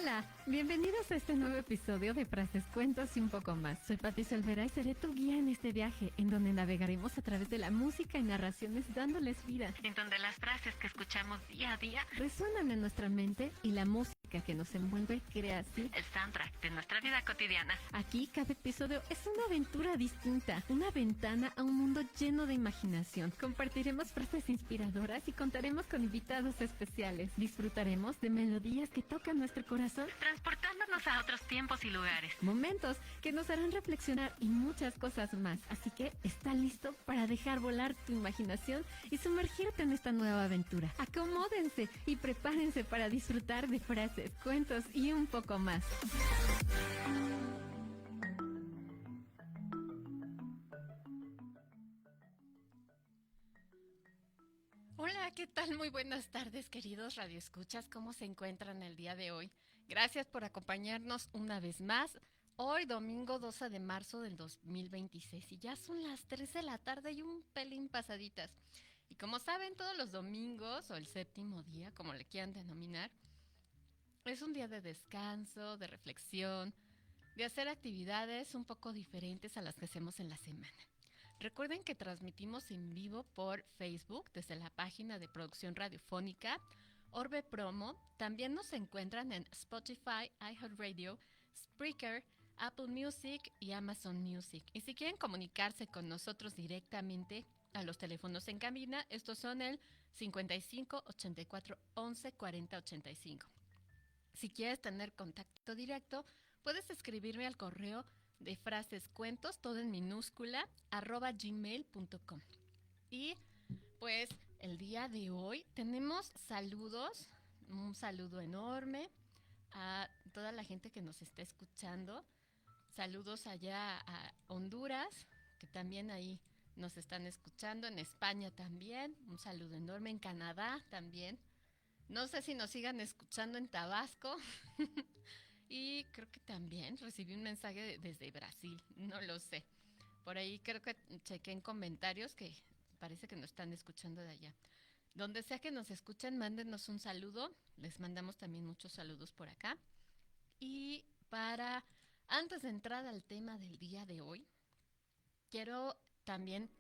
Hola, bienvenidos a este nuevo episodio de Frases, Cuentos y un poco más. Soy Patricia Olvera y seré tu guía en este viaje, en donde navegaremos a través de la música y narraciones dándoles vida, en donde las frases que escuchamos día a día resuenan en nuestra mente y la música que nos envuelve crea así el soundtrack de nuestra vida cotidiana. Aquí cada episodio es una aventura distinta, una ventana a un mundo lleno de imaginación. Compartiremos frases inspiradoras y contaremos con invitados especiales. Disfrutaremos de melodías que tocan nuestro corazón, transportándonos a otros tiempos y lugares. Momentos que nos harán reflexionar y muchas cosas más. Así que está listo para dejar volar tu imaginación y sumergirte en esta nueva aventura. Acomódense y prepárense para disfrutar de frases, cuentos y un poco más. Hola, ¿qué tal? Muy buenas tardes, queridos radioescuchas. ¿Cómo se encuentran el día de hoy? Gracias por acompañarnos una vez más. Hoy, domingo 12 de marzo del 2026, y ya son las 3 de la tarde y un pelín pasaditas. Y como saben, todos los domingos, o el séptimo día, como le quieran denominar, es un día de descanso, de reflexión, de hacer actividades un poco diferentes a las que hacemos en la semana. Recuerden que transmitimos en vivo por Facebook desde la página de producción radiofónica Orbe Promo. También nos encuentran en Spotify, iHeartRadio, Spreaker, Apple Music y Amazon Music. Y si quieren comunicarse con nosotros directamente a los teléfonos en cabina, estos son el 55 84 11 40 85. Si quieres tener contacto directo, puedes escribirme al correo de frasescuentos, todo en minúscula, @gmail.com. Y pues el día de hoy tenemos saludos, un saludo enorme a toda la gente que nos está escuchando. Saludos allá a Honduras, que también ahí nos están escuchando, en España también, un saludo enorme, en Canadá también. No sé si nos sigan escuchando en Tabasco. Y creo que también recibí un mensaje desde Brasil, no lo sé. Por ahí creo que chequé en comentarios que parece que nos están escuchando de allá. Donde sea que nos escuchen, mándenos un saludo. Les mandamos también muchos saludos por acá. Y antes de entrar al tema del día de hoy, quiero también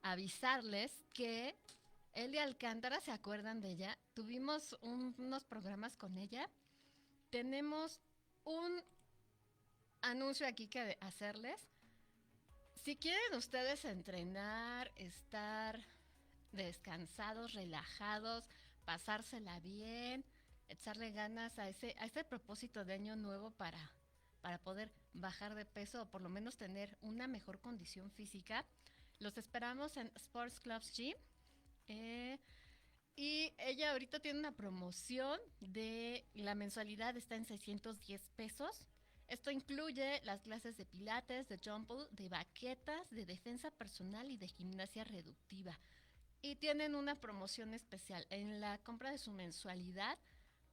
avisarles que Elia Alcántara, ¿se acuerdan de ella? Tuvimos unos programas con ella. Tenemos un anuncio aquí que hacerles. Si quieren ustedes entrenar, estar descansados, relajados, pasársela bien, echarle ganas a ese propósito de año nuevo para poder bajar de peso o por lo menos tener una mejor condición física, los esperamos en Sports Clubs Gym. Y ella ahorita tiene una promoción de la mensualidad está en 610 pesos. Esto incluye las clases de pilates, de jumble, de baquetas, de defensa personal y de gimnasia reductiva. Y tienen una promoción especial. En la compra de su mensualidad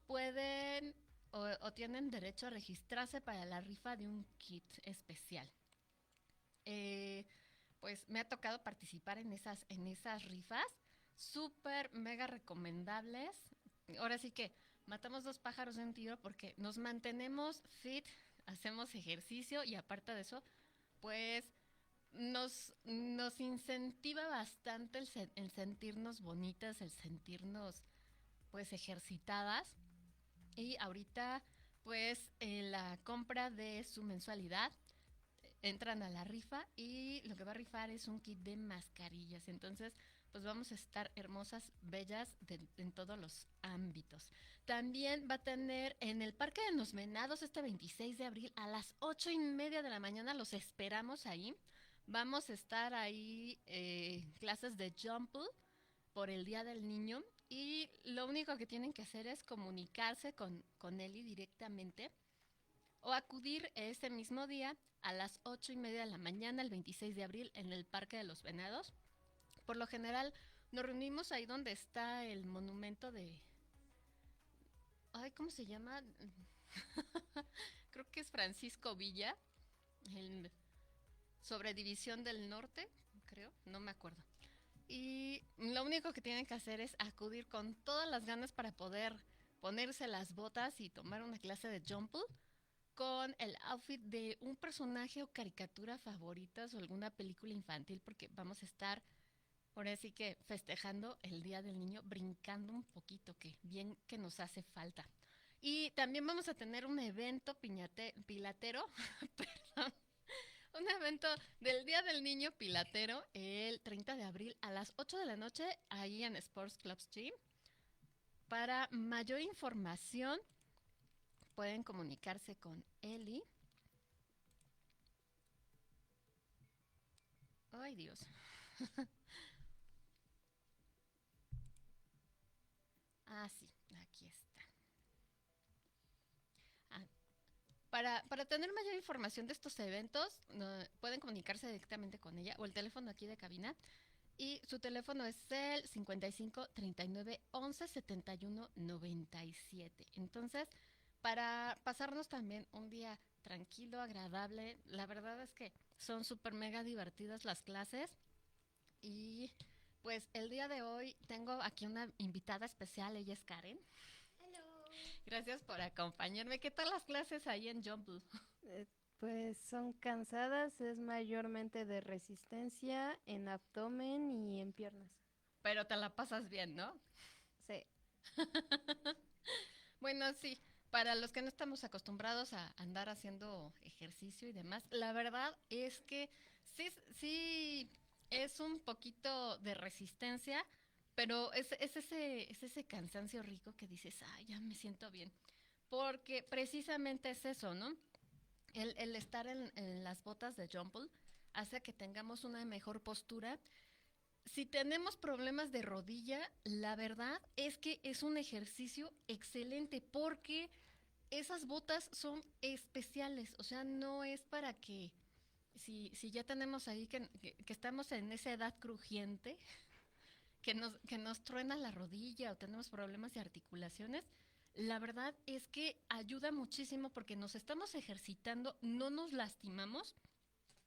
pueden o tienen derecho a registrarse para la rifa de un kit especial. Pues me ha tocado participar en esas rifas. Súper, mega recomendables. Ahora sí que matamos dos pájaros de un tiro porque nos mantenemos fit, hacemos ejercicio y aparte de eso, pues nos incentiva bastante el sentirnos bonitas, el sentirnos pues ejercitadas. Y ahorita pues en la compra de su mensualidad entran a la rifa y lo que va a rifar es un kit de mascarillas. Entonces, pues vamos a estar hermosas, bellas en todos los ámbitos. También va a tener en el Parque de los Venados este 26 de abril a las 8:30 de la mañana. Los esperamos ahí. Vamos a estar ahí clases de jumble por el Día del Niño. Y lo único que tienen que hacer es comunicarse con Eli directamente o acudir ese mismo día a las 8:30 de la mañana, el 26 de abril, en el Parque de los Venados. Por lo general, nos reunimos ahí donde está el monumento de... Ay, ¿cómo se llama? Creo que es Francisco Villa, el sobre División del Norte, creo, no me acuerdo. Y lo único que tienen que hacer es acudir con todas las ganas para poder ponerse las botas y tomar una clase de jump con el outfit de un personaje o caricatura favoritas o alguna película infantil, porque vamos a estar, por así que, festejando el Día del Niño, brincando un poquito, que bien que nos hace falta. Y también vamos a tener un evento pilatero, perdón, un evento del Día del Niño pilatero el 30 de abril a las 8 de la noche ahí en Sports Clubs Gym. Para mayor información pueden comunicarse con Eli. Ay, Dios. Ah, sí, aquí está. Ah, para tener mayor información de estos eventos, no, pueden comunicarse directamente con ella o el teléfono aquí de cabina. Y su teléfono es el 55 39 11 71 97. Entonces, para pasarnos también un día tranquilo, agradable, la verdad es que son súper mega divertidas las clases. Y pues el día de hoy tengo aquí una invitada especial, ella es Karen. Hello. Gracias por acompañarme. ¿Qué tal las clases ahí en Jumble? Eh, pues son cansadas, es mayormente de resistencia en abdomen y en piernas. Pero te la pasas bien, ¿no? Sí. Bueno, sí, para los que no estamos acostumbrados a andar haciendo ejercicio y demás, la verdad es que sí, sí es un poquito de resistencia, pero es ese cansancio rico que dices, ay, ya me siento bien. Porque precisamente es eso, ¿no? El estar en las botas de Jumble hace que tengamos una mejor postura. Si tenemos problemas de rodilla, la verdad es que es un ejercicio excelente porque esas botas son especiales, o sea, no es para que si ya tenemos ahí que estamos en esa edad crujiente, que nos truena la rodilla o tenemos problemas de articulaciones, la verdad es que ayuda muchísimo porque nos estamos ejercitando, no nos lastimamos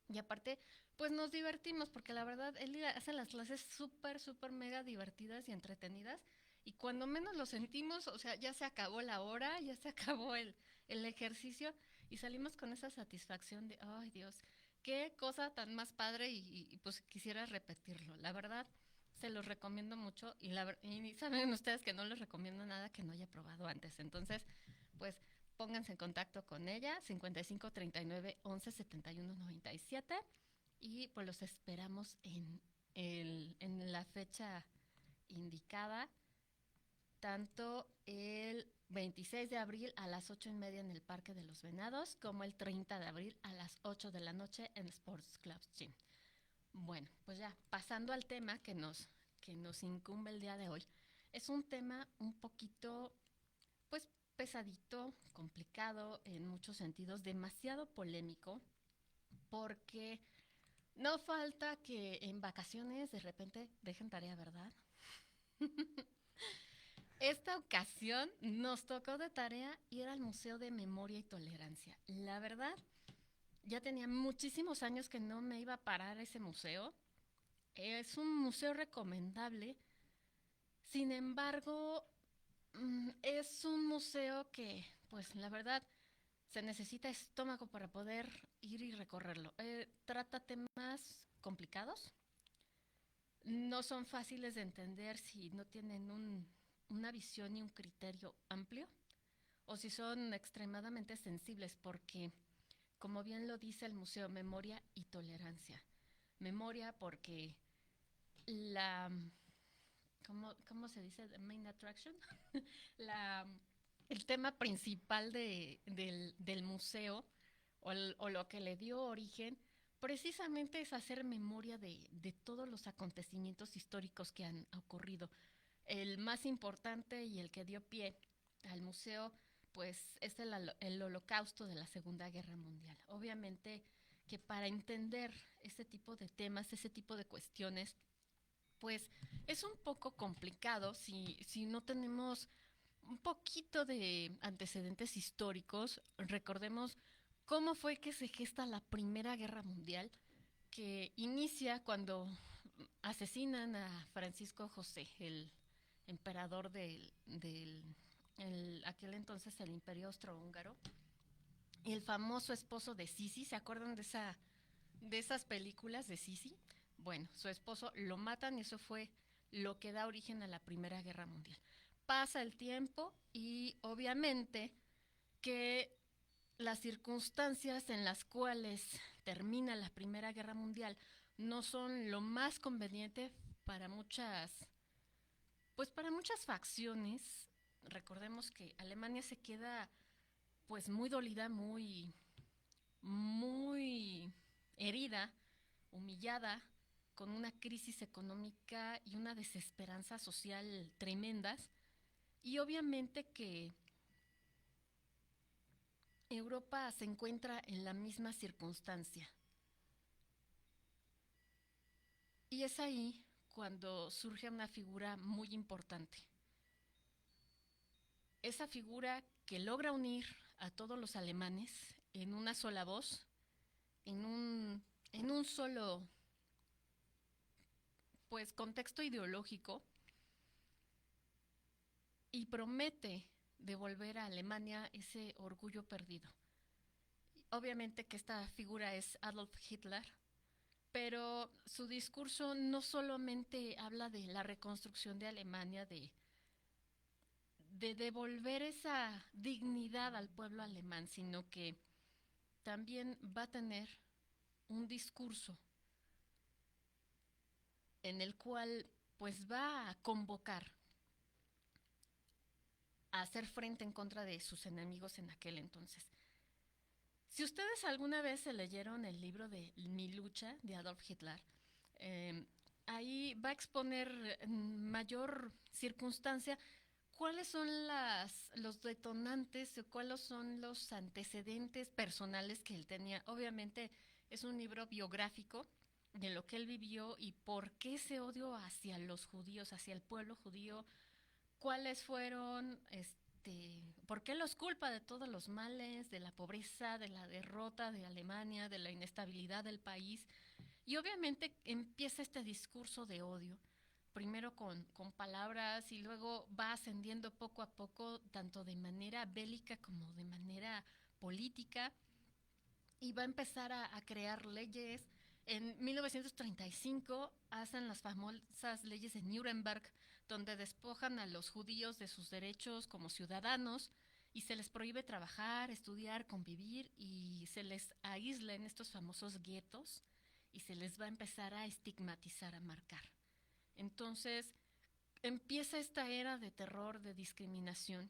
y aparte, pues nos divertimos, porque la verdad, él hace las clases súper, súper mega divertidas y entretenidas. Y cuando menos lo sentimos, o sea, ya se acabó la hora, ya se acabó el ejercicio y salimos con esa satisfacción de, ay Dios, qué cosa tan más padre y pues quisiera repetirlo. La verdad, se los recomiendo mucho y saben ustedes que no les recomiendo nada que no haya probado antes. Entonces, pues pónganse en contacto con ella, 55 39 11 71 97 y pues los esperamos en la fecha indicada, tanto el 26 de abril a las 8:30 en el Parque de los Venados, como el 30 de abril a las 8 de la noche en Sports Club Gym. Bueno, pues ya, pasando al tema que nos incumbe el día de hoy, es un tema un poquito pues pesadito, complicado en muchos sentidos, demasiado polémico, porque no falta que en vacaciones de repente dejen tarea, ¿verdad? Esta ocasión nos tocó de tarea ir al Museo de Memoria y Tolerancia. La verdad, ya tenía muchísimos años que no me iba a parar a ese museo. Es un museo recomendable. Sin embargo, es un museo que, pues la verdad, se necesita estómago para poder ir y recorrerlo. Trata temas complicados, no son fáciles de entender si no tienen una visión y un criterio amplio o si son extremadamente sensibles porque, como bien lo dice el museo, memoria y tolerancia. Memoria porque la, ¿cómo se dice? The main attraction. la, el tema principal del museo o lo que le dio origen precisamente es hacer memoria de todos los acontecimientos históricos que han ocurrido. El más importante y el que dio pie al museo pues es el holocausto de la Segunda Guerra Mundial. Obviamente que para entender ese tipo de temas, ese tipo de cuestiones, pues es un poco complicado si no tenemos un poquito de antecedentes históricos. Recordemos cómo fue que se gesta la Primera Guerra Mundial, que inicia cuando asesinan a Francisco José, el emperador del aquel entonces el Imperio Austrohúngaro, y el famoso esposo de Sisi. ¿Se acuerdan de esas películas de Sisi? Bueno, su esposo lo matan y eso fue lo que da origen a la Primera Guerra Mundial. Pasa el tiempo y obviamente que las circunstancias en las cuales termina la Primera Guerra Mundial no son lo más conveniente para para muchas facciones. Recordemos que Alemania se queda pues muy dolida, muy herida, humillada, con una crisis económica y una desesperanza social tremendas. Y obviamente que Europa se encuentra en la misma circunstancia. Y es ahí cuando surge una figura muy importante. Esa figura que logra unir a todos los alemanes en una sola voz, en un solo pues contexto ideológico, y promete devolver a Alemania ese orgullo perdido. Obviamente que esta figura es Adolf Hitler, pero su discurso no solamente habla de la reconstrucción de Alemania, de devolver esa dignidad al pueblo alemán, sino que también va a tener un discurso en el cual pues va a convocar a hacer frente en contra de sus enemigos en aquel entonces. Si ustedes alguna vez se leyeron el libro de Mi lucha de Adolf Hitler, eh, ahí va a exponer en mayor circunstancia cuáles son los detonantes o cuáles son los antecedentes personales que él tenía. Obviamente es un libro biográfico de lo que él vivió y por qué ese odio hacia los judíos, hacia el pueblo judío, cuáles fueron, por qué los culpa de todos los males, de la pobreza, de la derrota de Alemania, de la inestabilidad del país. Y obviamente empieza este discurso de odio, primero con palabras y luego va ascendiendo poco a poco, tanto de manera bélica como de manera política, y va a empezar a crear leyes. En 1935 hacen las famosas leyes de Nuremberg, donde despojan a los judíos de sus derechos como ciudadanos y se les prohíbe trabajar, estudiar, convivir y se les aísla en estos famosos guetos y se les va a empezar a estigmatizar, a marcar. Entonces empieza esta era de terror, de discriminación,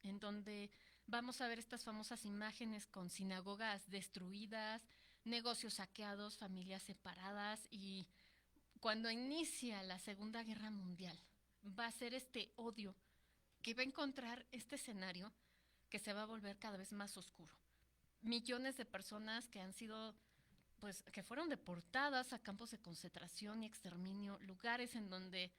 en donde vamos a ver estas famosas imágenes con sinagogas destruidas, negocios saqueados, familias separadas, y cuando inicia la Segunda Guerra Mundial va a ser este odio que va a encontrar este escenario que se va a volver cada vez más oscuro. Millones de personas que han sido pues que fueron deportadas a campos de concentración y exterminio, lugares en donde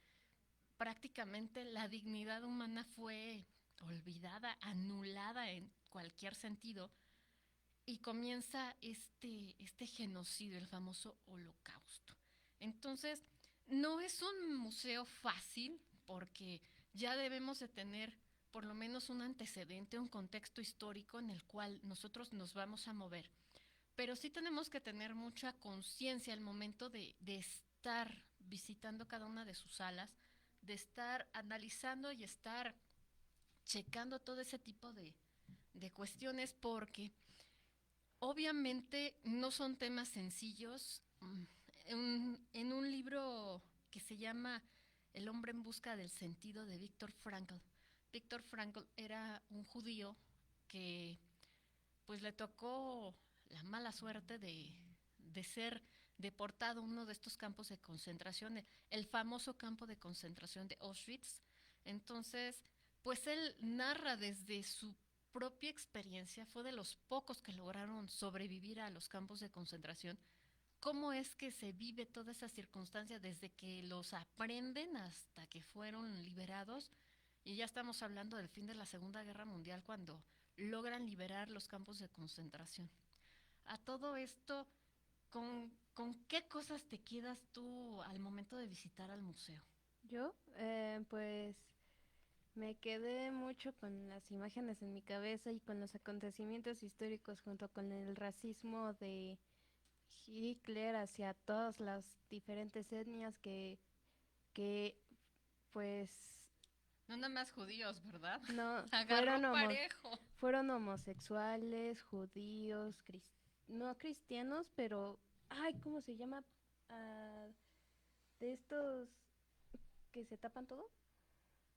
prácticamente la dignidad humana fue olvidada, anulada en cualquier sentido, y comienza este genocidio, el famoso holocausto. Entonces, no es un museo fácil porque ya debemos de tener por lo menos un antecedente, un contexto histórico en el cual nosotros nos vamos a mover. Pero sí tenemos que tener mucha conciencia al momento de estar visitando cada una de sus salas, de estar analizando y estar checando todo ese tipo de cuestiones, porque obviamente no son temas sencillos. En un libro que se llama El hombre en busca del sentido de Viktor Frankl. Viktor Frankl era un judío que pues le tocó la mala suerte de ser deportado a uno de estos campos de concentración, el famoso campo de concentración de Auschwitz. Entonces, pues él narra desde su propia experiencia, fue de los pocos que lograron sobrevivir a los campos de concentración, cómo es que se vive toda esa circunstancia desde que los aprenden hasta que fueron liberados. Y ya estamos hablando del fin de la Segunda Guerra Mundial cuando logran liberar los campos de concentración. A todo esto, ¿con qué cosas te quedas tú al momento de visitar al museo? Yo, pues Me quedé mucho con las imágenes en mi cabeza y con los acontecimientos históricos junto con el racismo de Hitler hacia todas las diferentes etnias que pues No nada más judíos, ¿verdad? no Agarró parejo. fueron homosexuales, judíos, no cristianos, pero ay, ¿cómo se llama? Ah, de estos que se tapan todo.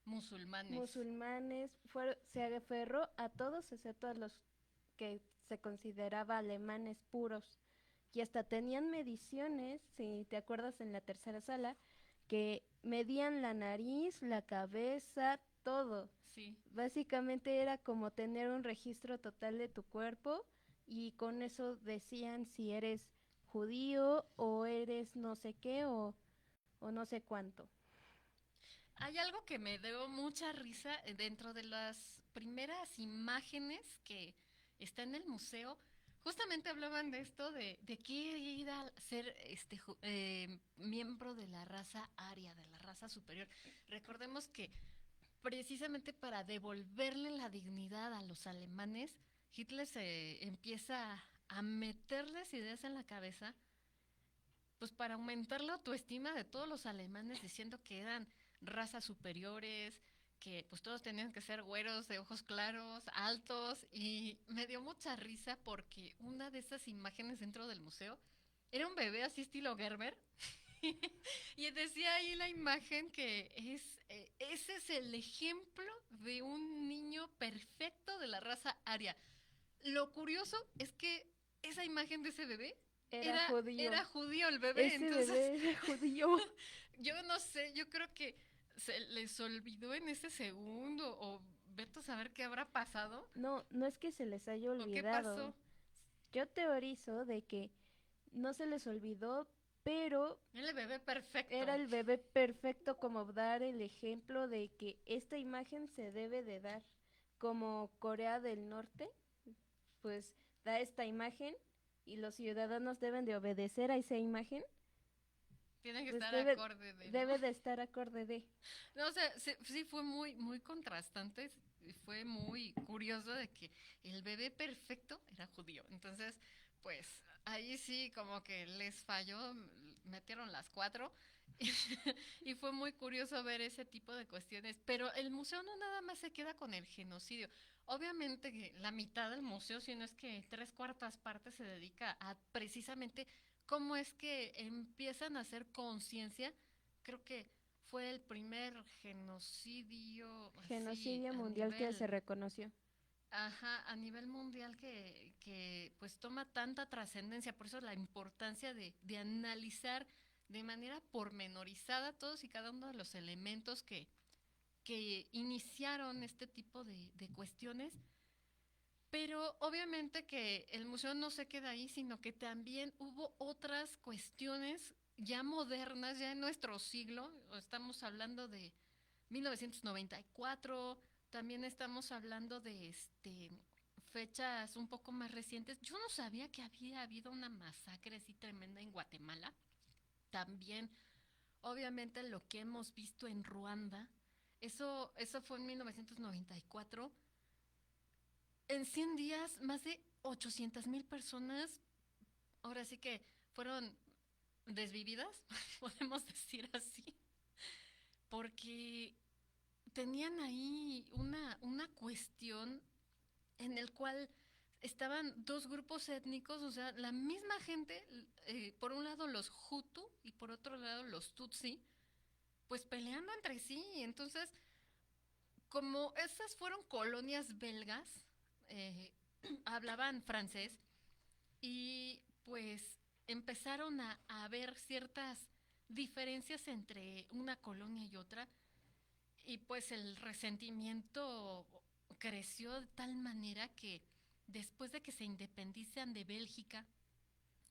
Musulmanes. Musulmanes, se aferró a todos excepto a los que se consideraba alemanes puros. Y hasta tenían mediciones, si te acuerdas en la tercera sala, que medían la nariz, la cabeza, todo. Sí. Básicamente era como tener un registro total de tu cuerpo y con eso decían si eres judío o eres no sé qué o no sé cuánto. Hay algo que me dio mucha risa dentro de las primeras imágenes que está en el museo. Justamente hablaban de esto, de que ir a ser miembro de la raza aria, de la raza superior. Recordemos que precisamente para devolverle la dignidad a los alemanes, Hitler se empieza a meterles ideas en la cabeza, pues para aumentar la autoestima de todos los alemanes, diciendo que eran razas superiores, que pues todos tenían que ser güeros, de ojos claros, altos, y me dio mucha risa porque una de esas imágenes dentro del museo era un bebé así estilo Gerber. Y decía ahí la imagen que ese es el ejemplo de un niño perfecto de la raza aria. Lo curioso es que esa imagen de ese bebé Era judío. era judío el bebé, Ese entonces bebé era judío. yo no sé, yo creo que se les olvidó en ese segundo o vete a saber qué habrá pasado No, no es que se les haya o qué olvidado. pasó. Yo teorizo de que no se les olvidó, pero Era el bebé perfecto. era el bebé perfecto como dar el ejemplo de que esta imagen se debe de dar. Como Corea del Norte, pues da esta imagen y los ciudadanos deben de obedecer a esa imagen, Tiene que pues estar acorde de, ¿no? debe de estar acorde de. No, o sea, sí fue muy, muy contrastante. Fue muy curioso de que el bebé perfecto era judío. Entonces, pues ahí sí como que les falló, metieron las cuatro. Y fue muy curioso ver ese tipo de cuestiones. Pero el museo no nada más se queda con el genocidio. Obviamente que la mitad del museo, si no es que tres cuartas partes, se dedica a precisamente cómo es que empiezan a hacer conciencia. Creo que fue el primer genocidio así Genocidio a mundial que se nivel, reconoció. ajá, a nivel mundial que pues toma tanta trascendencia. Por eso la importancia de analizar de manera pormenorizada todos y cada uno de los elementos que iniciaron este tipo de cuestiones. Pero obviamente que el museo no se queda ahí, sino que también hubo otras cuestiones ya modernas, ya en nuestro siglo. Estamos hablando de 1994, también estamos hablando de fechas un poco más recientes. Yo no sabía que había habido una masacre así tremenda en Guatemala. También, obviamente, lo que hemos visto en Ruanda, eso fue en 1994. En 100 días, más de 800,000 personas, ahora sí que fueron desvividas, podemos decir así, porque tenían ahí una cuestión en el cual estaban dos grupos étnicos, o sea, la misma gente, por un lado los Hutu y por otro lado los Tutsi, pues peleando entre sí. Entonces, como esas fueron colonias belgas, eh, hablaban francés y pues empezaron a haber ciertas diferencias entre una colonia y otra y pues el resentimiento creció de tal manera que después de que se independizan de Bélgica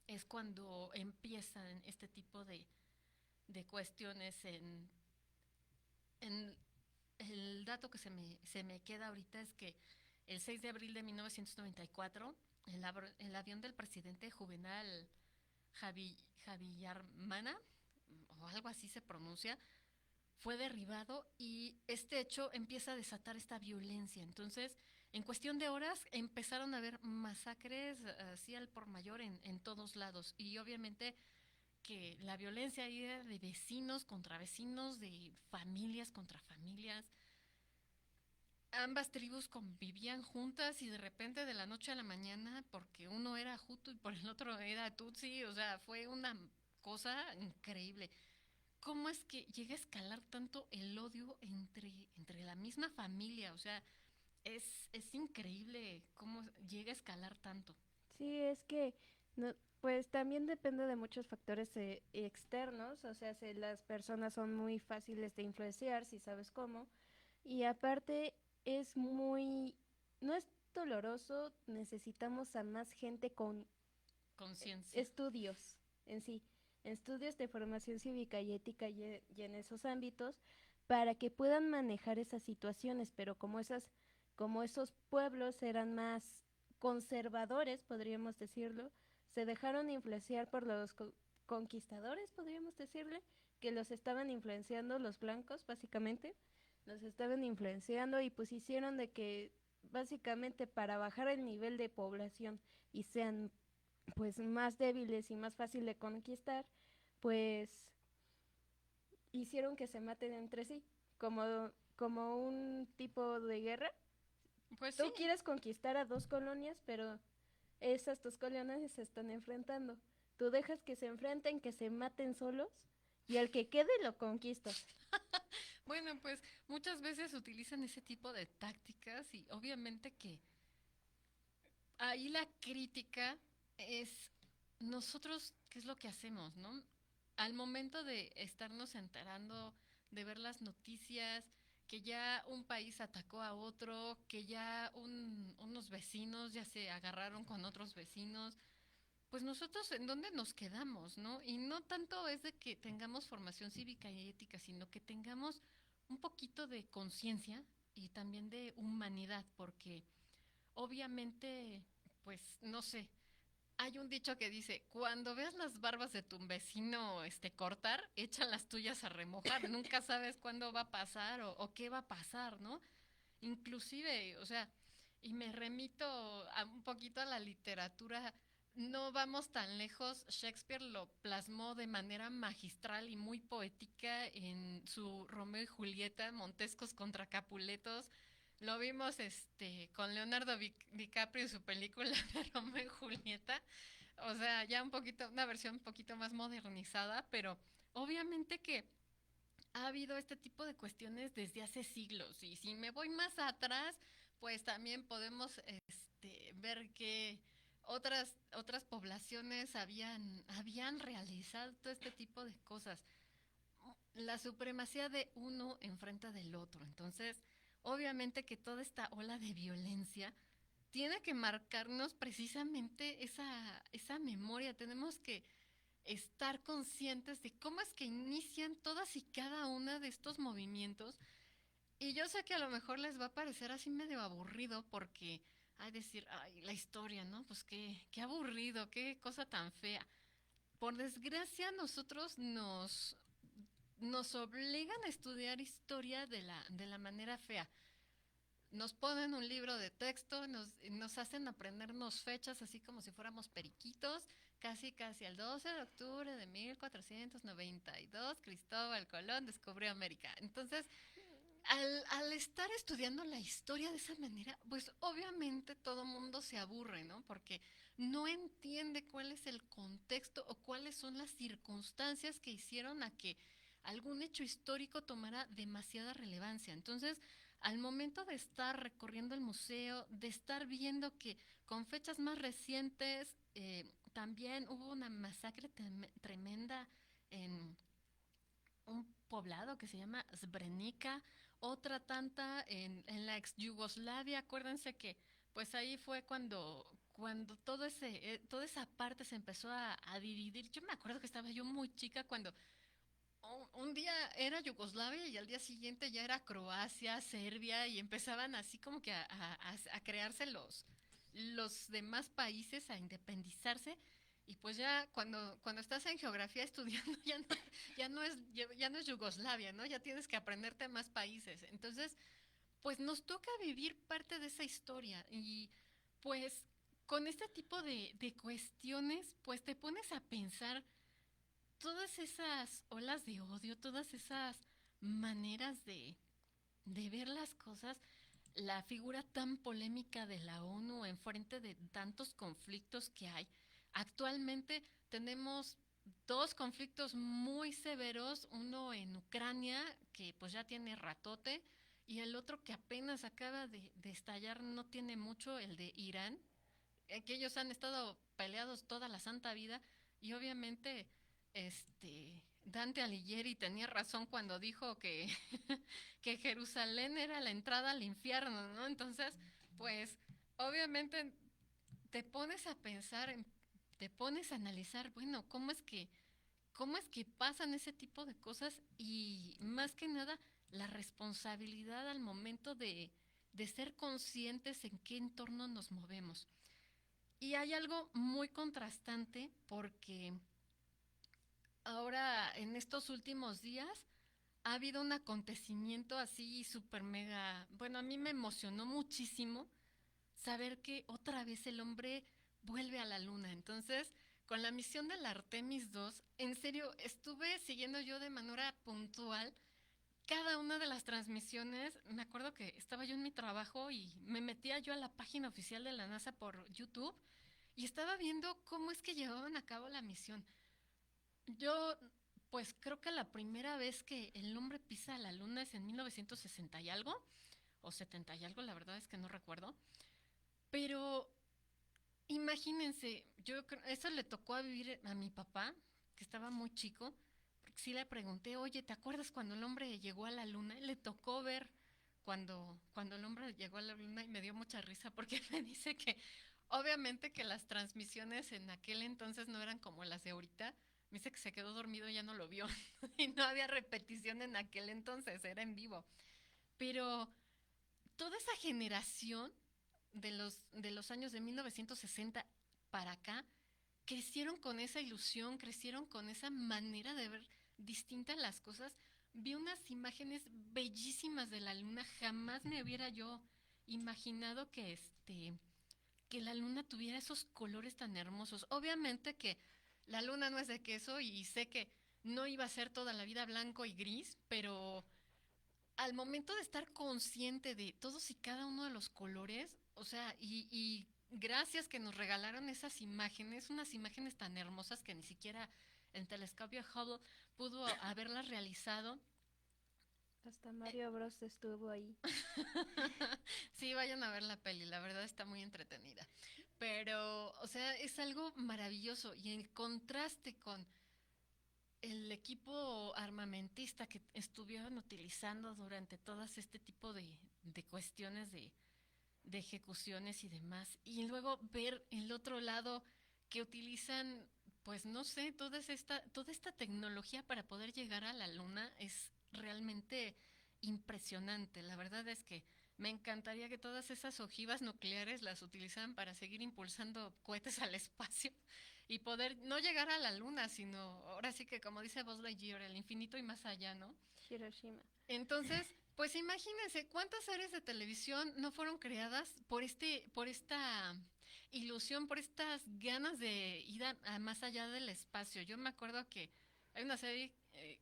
es cuando empiezan este tipo de cuestiones en el dato que se me queda ahorita es que el 6 de abril de 1994 el avión del presidente Juvenal Javillarmana o algo así se pronuncia, fue derribado y este hecho empieza a desatar esta violencia. Entonces, en cuestión de horas empezaron a haber masacres así al por mayor en todos lados. Y obviamente que la violencia ahí era de vecinos contra vecinos, de familias contra familias. Ambas tribus convivían juntas y de repente de la noche a la mañana, porque uno era Hutu y por el otro era Tutsi, o sea, fue una cosa increíble. ¿Cómo es que llega a escalar tanto el odio entre la misma familia? O sea, es increíble cómo llega a escalar tanto. Sí, es que no, pues también depende de muchos factores externos, o sea, si las personas son muy fáciles de influenciar, si sabes cómo, y aparte es muy, no es doloroso, necesitamos a más gente con Conciencia. estudios en sí, estudios de formación cívica y ética y en esos ámbitos para que puedan manejar esas situaciones, pero como esos pueblos eran más conservadores, podríamos decirlo, se dejaron influenciar por los conquistadores, podríamos decirle, que los estaban influenciando los blancos, básicamente, los estaban influenciando y pues hicieron de que básicamente para bajar el nivel de población y sean pues más débiles y más fácil de conquistar, pues hicieron que se maten entre sí, como un tipo de guerra. Pues sí, Tú quieres conquistar a dos colonias, pero esas dos colonias se están enfrentando. Tú dejas que se enfrenten, que se maten solos, y al que quede lo conquistas. bueno, pues muchas veces utilizan ese tipo de tácticas y obviamente que ahí la crítica es nosotros, ¿qué es lo que hacemos, no? Al momento de estarnos enterando, de ver las noticias, que ya un país atacó a otro, que ya unos vecinos ya se agarraron con otros vecinos, pues nosotros en dónde nos quedamos, ¿no? Y no tanto es de que tengamos formación cívica y ética, sino que tengamos un poquito de conciencia y también de humanidad, porque obviamente, pues no sé, hay un dicho que dice, cuando veas las barbas de tu vecino cortar, echa las tuyas a remojar, nunca sabes cuándo va a pasar o qué va a pasar, ¿no? Inclusive, o sea, y me remito un poquito a la literatura, no vamos tan lejos, Shakespeare lo plasmó de manera magistral y muy poética en su Romeo y Julieta, Montescos contra Capuletos. Lo vimos con Leonardo DiCaprio en su película de Romeo y Julieta. O sea, ya un poquito, una versión un poquito más modernizada, pero obviamente que ha habido este tipo de cuestiones desde hace siglos. Y si me voy más atrás, pues también podemos ver que otras poblaciones habían realizado todo este tipo de cosas. La supremacía de uno enfrente del otro. Entonces, obviamente que toda esta ola de violencia tiene que marcarnos precisamente esa memoria. Tenemos que estar conscientes de cómo es que inician todas y cada una de estos movimientos. Y yo sé que a lo mejor les va a parecer así medio aburrido porque hay decir, ay, la historia, ¿no? Pues qué aburrido, qué cosa tan fea. Por desgracia, nosotros nos obligan a estudiar historia de la manera fea. Nos ponen un libro de texto, nos hacen aprendernos fechas así como si fuéramos periquitos, casi el 12 de octubre de 1492, Cristóbal Colón descubrió América. Entonces, al estar estudiando la historia de esa manera, pues obviamente todo mundo se aburre, ¿no? Porque no entiende cuál es el contexto o cuáles son las circunstancias que hicieron a que algún hecho histórico tomara demasiada relevancia. Entonces, al momento de estar recorriendo el museo, de estar viendo que con fechas más recientes también hubo una masacre tremenda en un poblado que se llama Srebrenica, otra tanta en la ex Yugoslavia. Acuérdense que pues ahí fue cuando toda esa parte se empezó a dividir. Yo me acuerdo que estaba yo muy chica cuando un día era Yugoslavia y al día siguiente ya era Croacia, Serbia y empezaban así como que a crearse los demás países, a independizarse Y pues ya cuando estás en geografía estudiando ya no es Yugoslavia, ¿no? Ya tienes que aprenderte más países. Entonces, pues nos toca vivir parte de esa historia y pues con este tipo de cuestiones, pues te pones a pensar todas esas olas de odio, todas esas maneras de ver las cosas, la figura tan polémica de la ONU en frente de tantos conflictos que hay. Actualmente tenemos dos conflictos muy severos, uno en Ucrania, que pues ya tiene ratote, y el otro que apenas acaba de estallar, no tiene mucho, el de Irán, que ellos han estado peleados toda la santa vida, y obviamente Dante Alighieri tenía razón cuando dijo que, que Jerusalén era la entrada al infierno, ¿no? Entonces, pues, obviamente te pones a pensar, te pones a analizar, bueno, ¿cómo es que pasan ese tipo de cosas? Y más que nada, la responsabilidad al momento de ser conscientes en qué entorno nos movemos. Y hay algo muy contrastante porque ahora en estos últimos días ha habido un acontecimiento así súper mega, bueno, a mí me emocionó muchísimo saber que otra vez el hombre vuelve a la luna. Entonces, con la misión del Artemis 2, en serio, estuve siguiendo yo de manera puntual cada una de las transmisiones. Me acuerdo que estaba yo en mi trabajo y me metía yo a la página oficial de la NASA por YouTube y estaba viendo cómo es que llevaban a cabo la misión. Yo, pues creo que la primera vez que el hombre pisa la luna es en 1960 y algo, o 70 y algo, la verdad es que no recuerdo. Pero imagínense, eso le tocó a vivir a mi papá, que estaba muy chico, porque sí le pregunté, oye, ¿te acuerdas cuando el hombre llegó a la luna? Le tocó ver cuando el hombre llegó a la luna y me dio mucha risa porque me dice que obviamente que las transmisiones en aquel entonces no eran como las de ahorita. Me dice que se quedó dormido y ya no lo vio. Y no había repetición en aquel entonces, era en vivo. Pero toda esa generación de los años de 1960 para acá crecieron con esa ilusión, crecieron con esa manera de ver distintas las cosas. Vi unas imágenes bellísimas de la luna. Jamás me hubiera yo imaginado que la luna tuviera esos colores tan hermosos. Obviamente que la luna no es de queso y sé que no iba a ser toda la vida blanco y gris, pero al momento de estar consciente de todos y cada uno de los colores, o sea, y gracias que nos regalaron esas imágenes, unas imágenes tan hermosas que ni siquiera el telescopio Hubble pudo haberlas realizado. Hasta Mario Bros estuvo ahí. Sí, vayan a ver la peli, la verdad está muy entretenida. Pero, o sea, es algo maravilloso y en contraste con el equipo armamentista que estuvieron utilizando durante todas este tipo de cuestiones de ejecuciones y demás. Y luego ver el otro lado que utilizan, pues no sé, toda esta tecnología para poder llegar a la luna es realmente impresionante. La verdad es que me encantaría que todas esas ojivas nucleares las utilizaran para seguir impulsando cohetes al espacio y poder no llegar a la luna, sino ahora sí que como dice Buzz Lightyear, el infinito y más allá, ¿no? Hiroshima. Entonces, pues imagínense cuántas series de televisión no fueron creadas por esta ilusión, por estas ganas de ir a más allá del espacio. Yo me acuerdo que hay una serie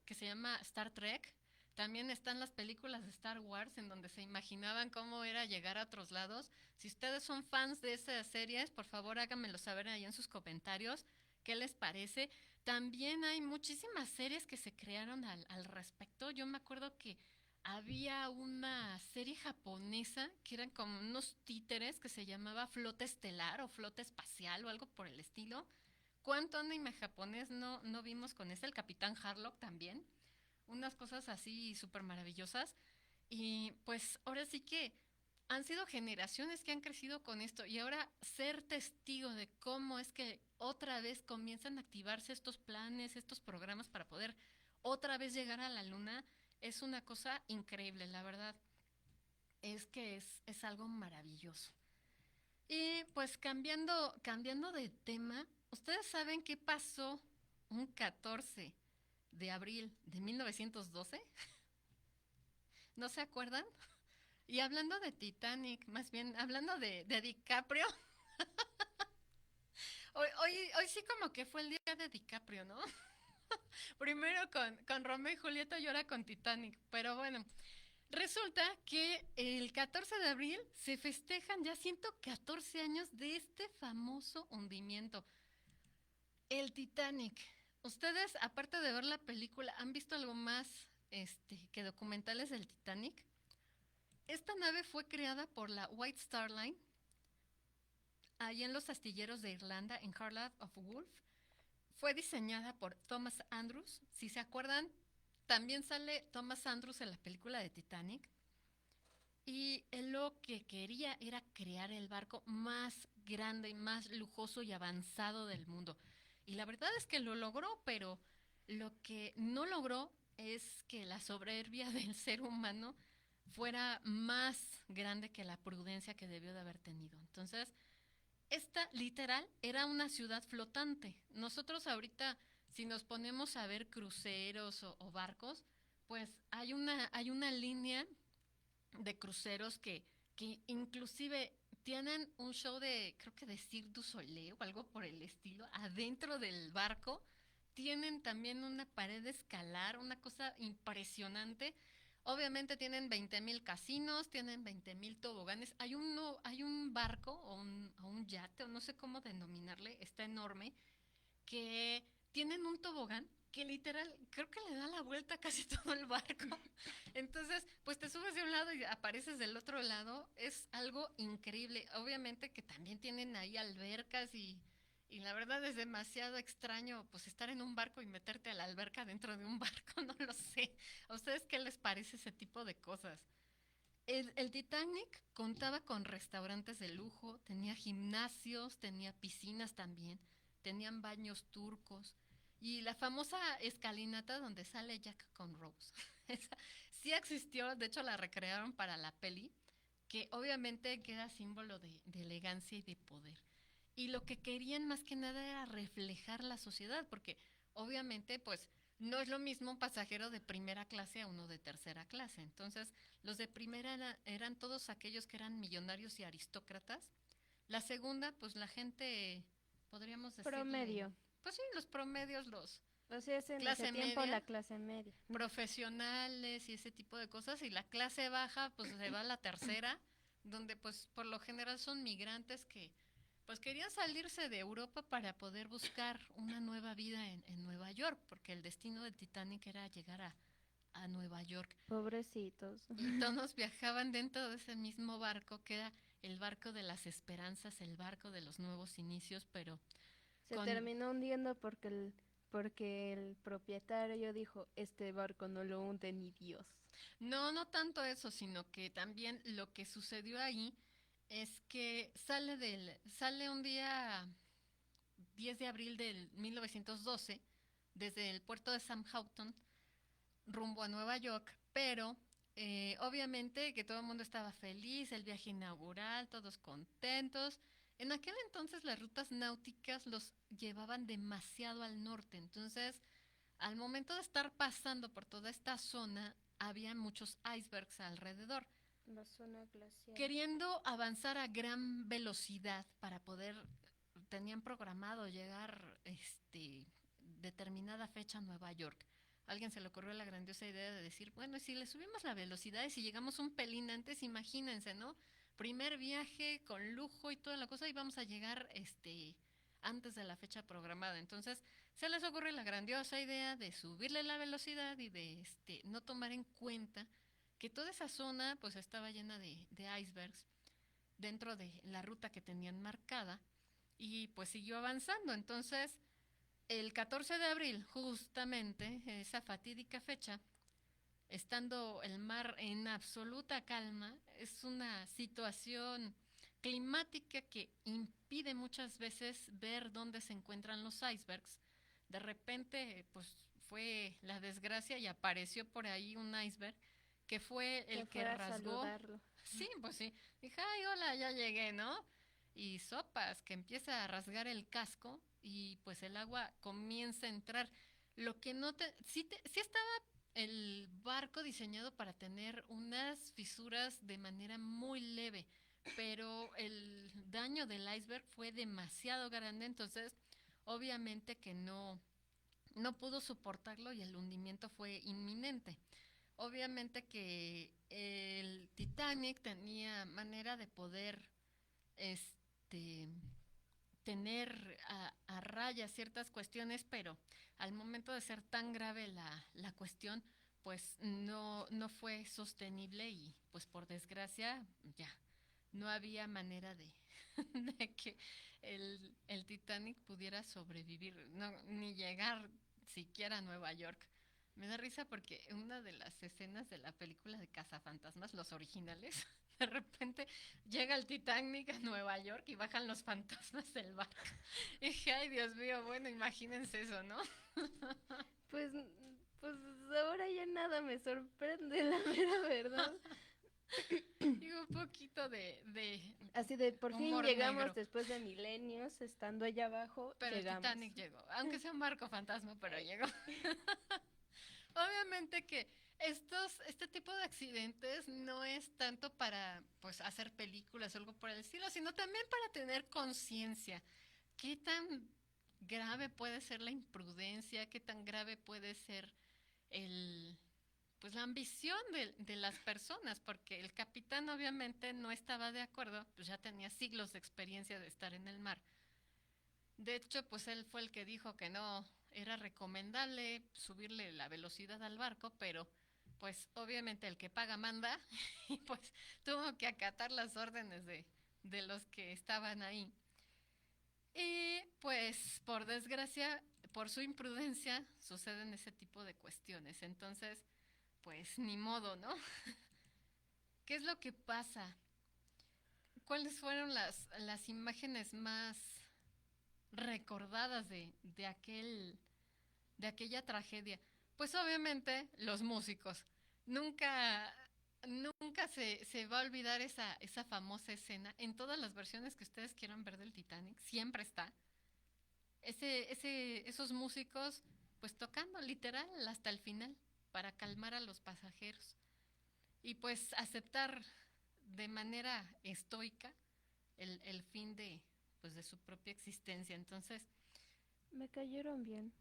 que se llama Star Trek. También están las películas de Star Wars en donde se imaginaban cómo era llegar a otros lados. Si ustedes son fans de esas series, por favor háganmelo saber ahí en sus comentarios qué les parece. También hay muchísimas series que se crearon al respecto. Yo me acuerdo que había una serie japonesa que eran como unos títeres que se llamaba Flota Estelar o Flota Espacial o algo por el estilo. ¿Cuánto anime japonés no vimos con ese? El Capitán Harlock también. Unas cosas así súper maravillosas. Y pues ahora sí que han sido generaciones que han crecido con esto y ahora ser testigo de cómo es que otra vez comienzan a activarse estos planes, estos programas para poder otra vez llegar a la luna, es una cosa increíble, la verdad. Es que es algo maravilloso. Y pues cambiando de tema, ¿Ustedes saben qué pasó un 14 de abril de 1912? ¿No se acuerdan? Y hablando de Titanic, más bien hablando de DiCaprio, hoy sí como que fue el día de DiCaprio, ¿no? Primero con Romeo y Julieta y ahora con Titanic. Pero bueno, resulta que el 14 de abril se festejan ya 114 años de este famoso hundimiento, el Titanic. Ustedes, aparte de ver la película, ¿han visto algo más que documentales del Titanic? Esta nave fue creada por la White Star Line, ahí en los astilleros de Irlanda, en Harland of Wolf. Fue diseñada por Thomas Andrews. Si se acuerdan, también sale Thomas Andrews en la película de Titanic. Y él lo que quería era crear el barco más grande y más lujoso y avanzado del mundo. Y la verdad es que lo logró, pero lo que no logró es que la soberbia del ser humano fuera más grande que la prudencia que debió de haber tenido. Entonces, esta literal era una ciudad flotante. Nosotros ahorita, si nos ponemos a ver cruceros o barcos, pues hay una línea de cruceros que inclusive tienen un show de, creo que de Cirque du Soleil o algo por el estilo, adentro del barco. Tienen también una pared de escalar, una cosa impresionante. Obviamente tienen 20,000 casinos, tienen 20,000 toboganes. Hay un barco o un yate, o no sé cómo denominarle, está enorme, que tienen un tobogán que literal creo que le da la vuelta a casi todo el barco. Entonces, pues te subes de un lado y apareces del otro lado. Es algo increíble. Obviamente que también tienen ahí albercas y la verdad es demasiado extraño pues estar en un barco y meterte a la alberca dentro de un barco, no lo sé. ¿A ustedes qué les parece ese tipo de cosas? El Titanic contaba con restaurantes de lujo, tenía gimnasios, tenía piscinas también, tenían baños turcos y la famosa escalinata donde sale Jack con Rose. Esa sí existió, de hecho la recrearon para la peli, que obviamente queda símbolo de elegancia y de poder. Y lo que querían más que nada era reflejar la sociedad, porque obviamente pues no es lo mismo un pasajero de primera clase a uno de tercera clase. Entonces, los de primera eran todos aquellos que eran millonarios y aristócratas. La segunda, pues la gente, podríamos decirle, Promedio. pues sí, los promedios, los O sea, es en ese clase tiempo media, la clase media. profesionales y ese tipo de cosas. Y la clase baja, pues se va a la tercera, donde pues por lo general son migrantes que pues querían salirse de Europa para poder buscar una nueva vida en Nueva York, porque el destino del Titanic era llegar a Nueva York. Pobrecitos. Y todos viajaban dentro de ese mismo barco, que era el barco de las esperanzas, el barco de los nuevos inicios, pero Se con... terminó hundiendo porque el propietario dijo, este barco no lo hunde ni Dios. No, no tanto eso, sino que también lo que sucedió ahí es que sale un día 10 de abril del 1912 desde el puerto de Southampton rumbo a Nueva York, pero obviamente que todo el mundo estaba feliz, el viaje inaugural, todos contentos. En aquel entonces las rutas náuticas los llevaban demasiado al norte, entonces al momento de estar pasando por toda esta zona había muchos icebergs alrededor. La zona glacial. Queriendo avanzar a gran velocidad para poder, tenían programado llegar determinada fecha a Nueva York. A alguien se le ocurrió la grandiosa idea de decir, bueno, si le subimos la velocidad y si llegamos un pelín antes, imagínense, ¿no? Primer viaje con lujo y toda la cosa y vamos a llegar antes de la fecha programada. Entonces, se les ocurre la grandiosa idea de subirle la velocidad y de no tomar en cuenta que toda esa zona pues estaba llena de icebergs dentro de la ruta que tenían marcada y pues siguió avanzando. Entonces, el 14 de abril, justamente, esa fatídica fecha, estando el mar en absoluta calma, es una situación climática que impide muchas veces ver dónde se encuentran los icebergs. De repente, pues fue la desgracia y apareció por ahí un iceberg que fue Que el que fue a rasgó. saludarlo. Sí, pues sí. Dije, ay, hola, ya llegué, ¿no? y sopas, que empieza a rasgar el casco y pues el agua comienza a entrar. Lo que no te, sí estaba el barco diseñado para tener unas fisuras de manera muy leve, pero el daño del iceberg fue demasiado grande, entonces obviamente que no pudo soportarlo y el hundimiento fue inminente. Obviamente que el Titanic tenía manera de poder este, tener a raya ciertas cuestiones, pero al momento de ser tan grave la cuestión, pues no fue sostenible y pues por desgracia ya no había manera de que el Titanic pudiera sobrevivir, no, ni llegar siquiera a Nueva York. Me da risa porque una de las escenas de la película de Cazafantasmas, los originales, de repente llega el Titanic a Nueva York y bajan los fantasmas del barco. Y dije, ay Dios mío, bueno, imagínense eso, ¿no? Pues, pues ahora ya nada me sorprende, la mera verdad. Y un poquito de Así de por fin humor llegamos negro. después de milenios, estando allá abajo, Pero el llegamos. Titanic llegó, aunque sea un barco fantasma, pero llegó. Obviamente que este tipo de accidentes no es tanto para pues hacer películas o algo por el estilo, sino también para tener conciencia. ¿Qué tan grave puede ser la imprudencia? ¿Qué tan grave puede ser el pues la ambición de las personas? Porque el capitán obviamente no estaba de acuerdo, pues ya tenía siglos de experiencia de estar en el mar. De hecho, pues él fue el que dijo que no era recomendable subirle la velocidad al barco, pero pues obviamente el que paga manda y pues tuvo que acatar las órdenes de los que estaban ahí. Y pues por desgracia, por su imprudencia, suceden ese tipo de cuestiones. Entonces, pues ni modo, ¿no? ¿Qué es lo que pasa? ¿Cuáles fueron las imágenes más recordadas de aquella tragedia? Pues obviamente los músicos. Nunca, nunca se va a olvidar esa famosa escena. En todas las versiones que ustedes quieran ver del Titanic, siempre está. Esos músicos pues tocando literal hasta el final para calmar a los pasajeros. Y pues aceptar de manera estoica el fin pues de su propia existencia. Entonces, Me cayeron bien.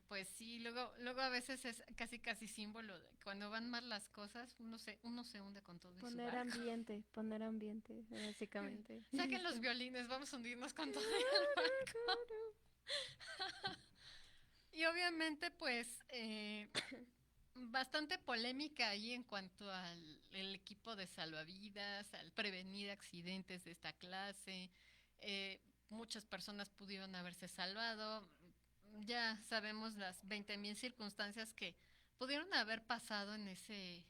pues sí, luego a veces es casi símbolo de cuando van mal las cosas, uno se hunde con todo y su barco. Poner ambiente, básicamente. Saquen los violines, vamos a hundirnos con todo y el barco. Y obviamente, pues, bastante polémica ahí en cuanto al el equipo de salvavidas, al prevenir accidentes de esta clase. Muchas personas pudieron haberse salvado. Ya sabemos las 20.000 circunstancias que pudieron haber pasado en esa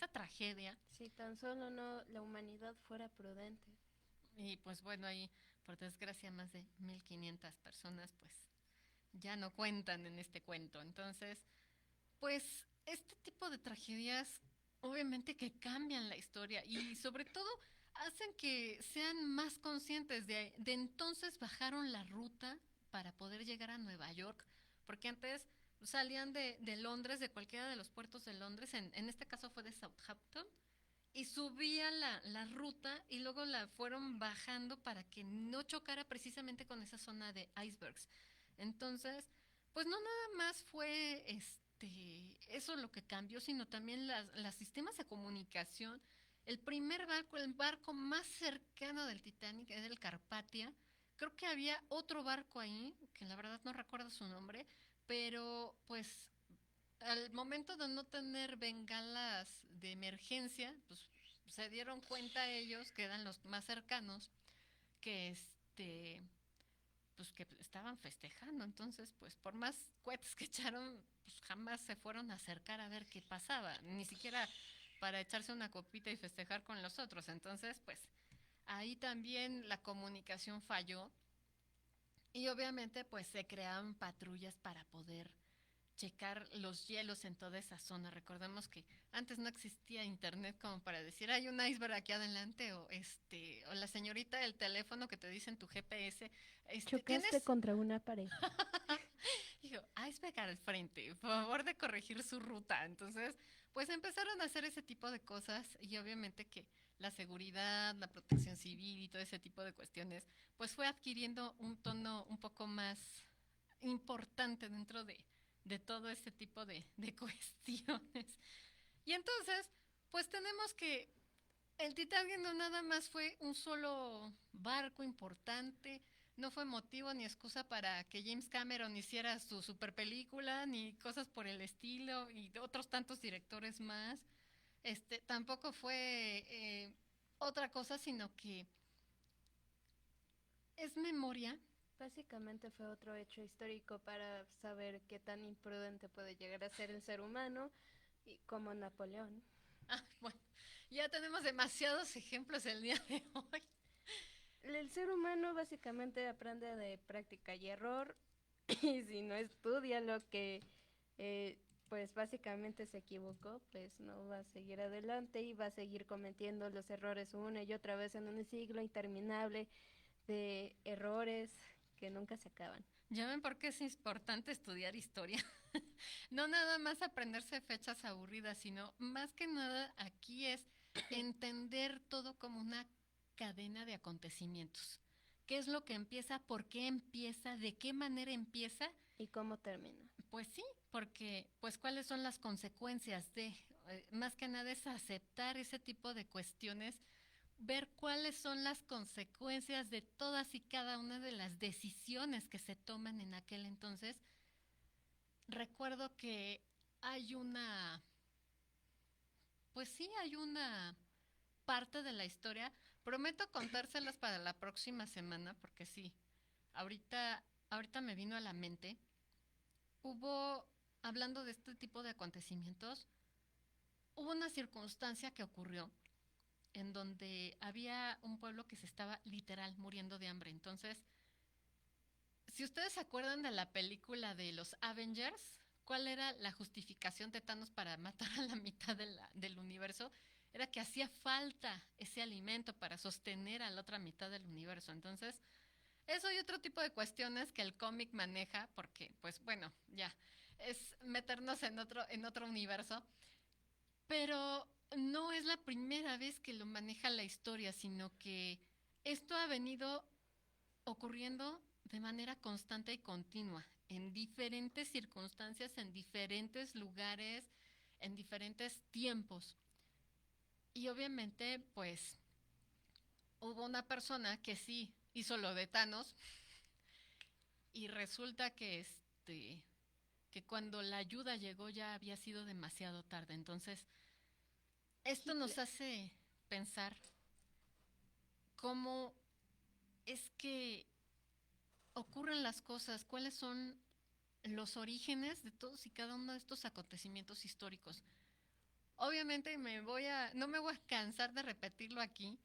tragedia. Si tan solo no la humanidad fuera prudente. Y pues bueno, ahí por desgracia más de 1.500 personas pues ya no cuentan en este cuento. Entonces, pues este tipo de tragedias obviamente que cambian la historia y sobre todo hacen que sean más conscientes. De entonces bajaron la ruta para poder llegar a Nueva York, porque antes salían de Londres, de cualquiera de los puertos de Londres, en este caso fue de Southampton, y subían la ruta y luego la fueron bajando para que no chocara precisamente con esa zona de icebergs. Entonces, pues no nada más fue eso lo que cambió, sino también las sistemas de comunicación. El primer barco, el barco más cercano del Titanic, era el Carpathia. Creo que había otro barco ahí, que la verdad no recuerdo su nombre, pero pues al momento de no tener bengalas de emergencia, pues se dieron cuenta ellos, que eran los más cercanos, que pues que estaban festejando. Entonces, pues por más cohetes que echaron, pues jamás se fueron a acercar a ver qué pasaba, ni siquiera para echarse una copita y festejar con los otros. Entonces, pues ahí también la comunicación falló y obviamente pues se creaban patrullas para poder checar los hielos en toda esa zona. Recordemos que antes no existía internet como para decir hay un iceberg aquí adelante o la señorita del teléfono que te dice en tu GPS, Chocaste tienes contra una pared. dijo, iceberg al frente, por favor de corregir su ruta. Entonces, pues empezaron a hacer ese tipo de cosas y obviamente que la seguridad, la protección civil y todo ese tipo de cuestiones, pues fue adquiriendo un tono un poco más importante dentro de todo este tipo de cuestiones. Y entonces, pues tenemos que el Titanic no nada más fue un solo barco importante, no fue motivo ni excusa para que James Cameron hiciera su super película, ni cosas por el estilo, y de otros tantos directores más. Tampoco fue otra cosa, sino que es memoria. Básicamente fue otro hecho histórico para saber qué tan imprudente puede llegar a ser el ser humano, y como Napoleón. Ah, bueno, ya tenemos demasiados ejemplos el día de hoy. El ser humano básicamente aprende de práctica y error, y si no estudia lo que pues básicamente se equivocó, pues no va a seguir adelante y va a seguir cometiendo los errores una y otra vez en un siglo interminable de errores que nunca se acaban. ¿Ya ven por qué es importante estudiar historia? No nada más aprenderse fechas aburridas, sino más que nada aquí es entender todo como una cadena de acontecimientos. ¿Qué es lo que empieza? ¿Por qué empieza? ¿De qué manera empieza? ¿Y cómo termina? Pues sí, porque pues cuáles son las consecuencias de, más que nada es aceptar ese tipo de cuestiones, ver cuáles son las consecuencias de todas y cada una de las decisiones que se toman en aquel entonces. Recuerdo que hay una, pues sí, hay una parte de la historia. Prometo contárselas para la próxima semana, porque sí, ahorita me vino a la mente. Hubo, hablando de este tipo de acontecimientos, hubo una circunstancia que ocurrió en donde había un pueblo que se estaba literal muriendo de hambre. Entonces, si ustedes se acuerdan de la película de los Avengers, ¿cuál era la justificación de Thanos para matar a la mitad del universo? Era que hacía falta ese alimento para sostener a la otra mitad del universo. Entonces, eso y otro tipo de cuestiones que el cómic maneja, porque, pues bueno, ya, es meternos en otro universo, pero no es la primera vez que lo maneja la historia, sino que esto ha venido ocurriendo de manera constante y continua, en diferentes circunstancias, en diferentes lugares, en diferentes tiempos. Y obviamente, pues, hubo una persona que sí hizo lo de Thanos y resulta que cuando la ayuda llegó ya había sido demasiado tarde. Entonces, esto nos Hitler. hace pensar cómo es que ocurren las cosas, cuáles son los orígenes de todos y cada uno de estos acontecimientos históricos. Obviamente no me voy a cansar de repetirlo aquí.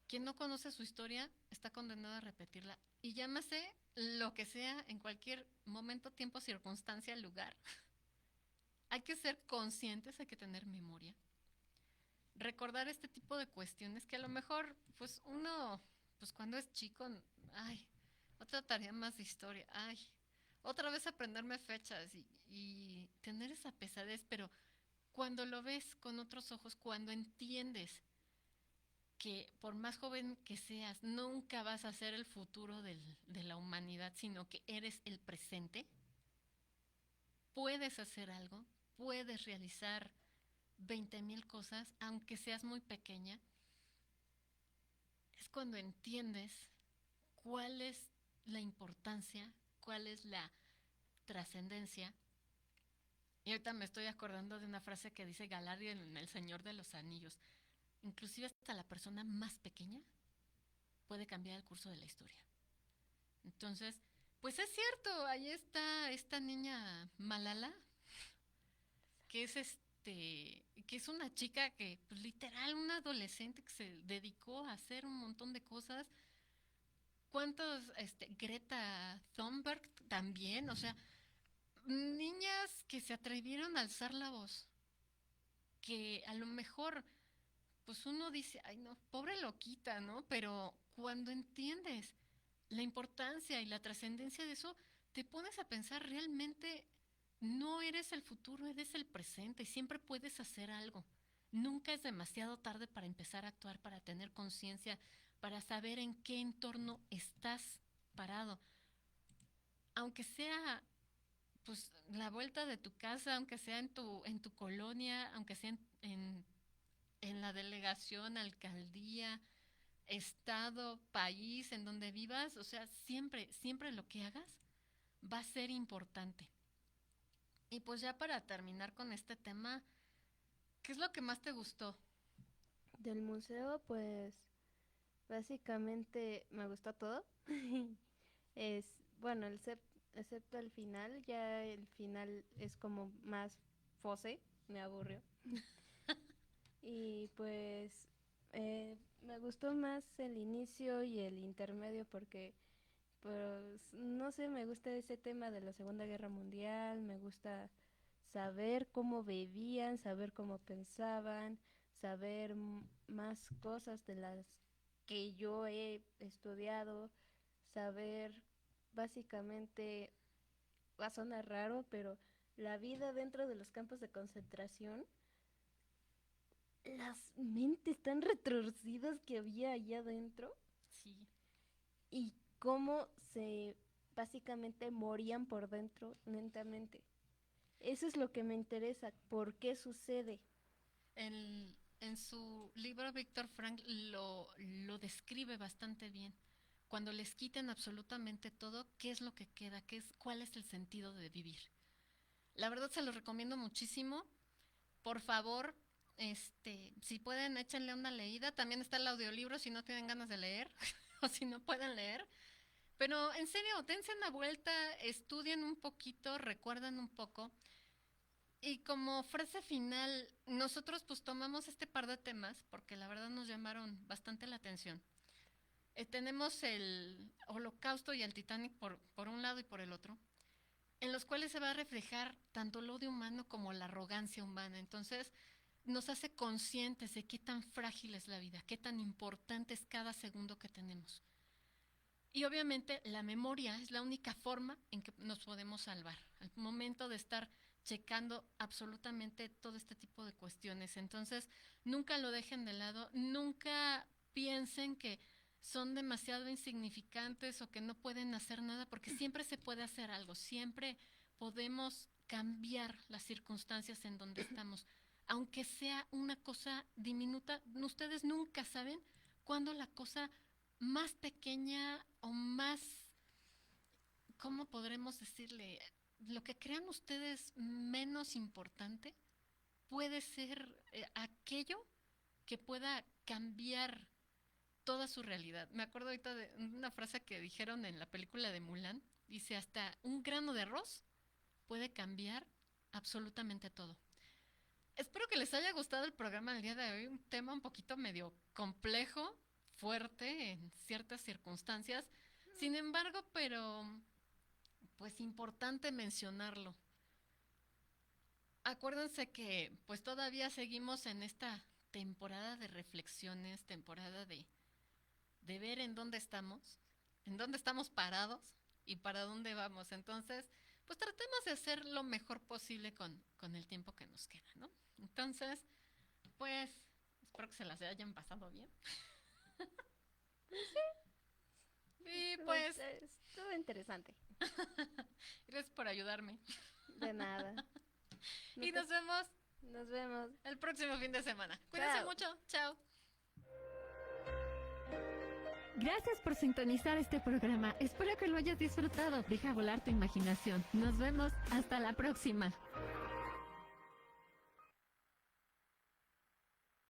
Quien no conoce su historia está condenado a repetirla. Y llámase lo que sea en cualquier momento, tiempo, circunstancia, lugar. Hay que ser conscientes, hay que tener memoria. Recordar este tipo de cuestiones que a lo mejor, pues uno, pues cuando es chico, ay, otra tarea más de historia, ay, otra vez aprenderme fechas y tener esa pesadez, pero cuando lo ves con otros ojos, cuando entiendes que por más joven que seas, nunca vas a ser el futuro de la humanidad, sino que eres el presente, puedes hacer algo, puedes realizar 20,000 cosas, aunque seas muy pequeña, es cuando entiendes cuál es la importancia, cuál es la trascendencia. Y ahorita me estoy acordando de una frase que dice Galadriel en El Señor de los Anillos. Inclusive hasta la persona más pequeña puede cambiar el curso de la historia. Entonces, pues es cierto, ahí está esta niña Malala, que es que es una chica que, pues literal, una adolescente que se dedicó a hacer un montón de cosas. ¿Cuántos, Greta Thunberg también? O sea, niñas que se atrevieron a alzar la voz, que a lo mejor, pues uno dice, ay no, pobre loquita, ¿no? Pero cuando entiendes la importancia y la trascendencia de eso, te pones a pensar realmente no eres el futuro, eres el presente y siempre puedes hacer algo. Nunca es demasiado tarde para empezar a actuar, para tener conciencia, para saber en qué entorno estás parado. Aunque sea pues la vuelta de tu casa, aunque sea en tu colonia, aunque sea en la delegación, alcaldía, estado, país, en donde vivas, o sea, siempre, siempre lo que hagas va a ser importante. Y pues ya para terminar con este tema, ¿qué es lo que más te gustó? Del museo, pues básicamente me gustó todo. Es, bueno, excepto el final, ya el final es como más fose, me aburrió. Y pues me gustó más el inicio y el intermedio porque, pues, no sé, me gusta ese tema de la Segunda Guerra Mundial, me gusta saber cómo vivían, saber cómo pensaban, saber más cosas de las que yo he estudiado, saber básicamente, va a sonar raro, pero la vida dentro de los campos de concentración, las mentes tan retorcidas que había allá adentro Sí, y cómo se básicamente morían por dentro lentamente. Eso es lo que me interesa, ¿por qué sucede? en su libro Víctor Frank lo describe bastante bien. Cuando les quiten absolutamente todo, ¿qué es lo que queda? ¿Cuál es el sentido de vivir? La verdad se los recomiendo muchísimo. Por favor, si pueden, échenle una leída. También está el audiolibro si no tienen ganas de leer o si no pueden leer. Pero en serio, dense una vuelta, estudien un poquito, recuerden un poco. Y como frase final, nosotros pues tomamos este par de temas porque la verdad nos llamaron bastante la atención. Tenemos el Holocausto y el Titanic por un lado y por el otro, en los cuales se va a reflejar tanto el odio humano como la arrogancia humana. Entonces, nos hace conscientes de qué tan frágil es la vida, qué tan importante es cada segundo que tenemos. Y obviamente la memoria es la única forma en que nos podemos salvar. Al momento de estar checando absolutamente todo este tipo de cuestiones. Entonces, nunca lo dejen de lado, nunca piensen que son demasiado insignificantes o que no pueden hacer nada, porque siempre se puede hacer algo, siempre podemos cambiar las circunstancias en donde estamos, aunque sea una cosa diminuta. Ustedes nunca saben cuándo la cosa más pequeña o más, ¿cómo podremos decirle? Lo que crean ustedes menos importante puede ser aquello que pueda cambiar toda su realidad. Me acuerdo ahorita de una frase que dijeron en la película de Mulan. Dice, hasta un grano de arroz puede cambiar absolutamente todo. Espero que les haya gustado el programa del día de hoy. Un tema un poquito medio complejo, fuerte en ciertas circunstancias. Sin embargo, pero pues importante mencionarlo. Acuérdense que pues todavía seguimos en esta temporada de reflexiones, temporada de ver en dónde estamos parados y para dónde vamos. Entonces, pues tratemos de hacer lo mejor posible con el tiempo que nos queda, ¿no? Entonces, pues espero que se las hayan pasado bien. Y pues, Estuvo interesante. gracias por ayudarme. De nada. Y nos vemos Nos vemos. el próximo fin de semana. Cuídense Chao. mucho. Chao. Gracias por sintonizar este programa. Espero que lo hayas disfrutado. Deja volar tu imaginación. Nos vemos. Hasta la próxima.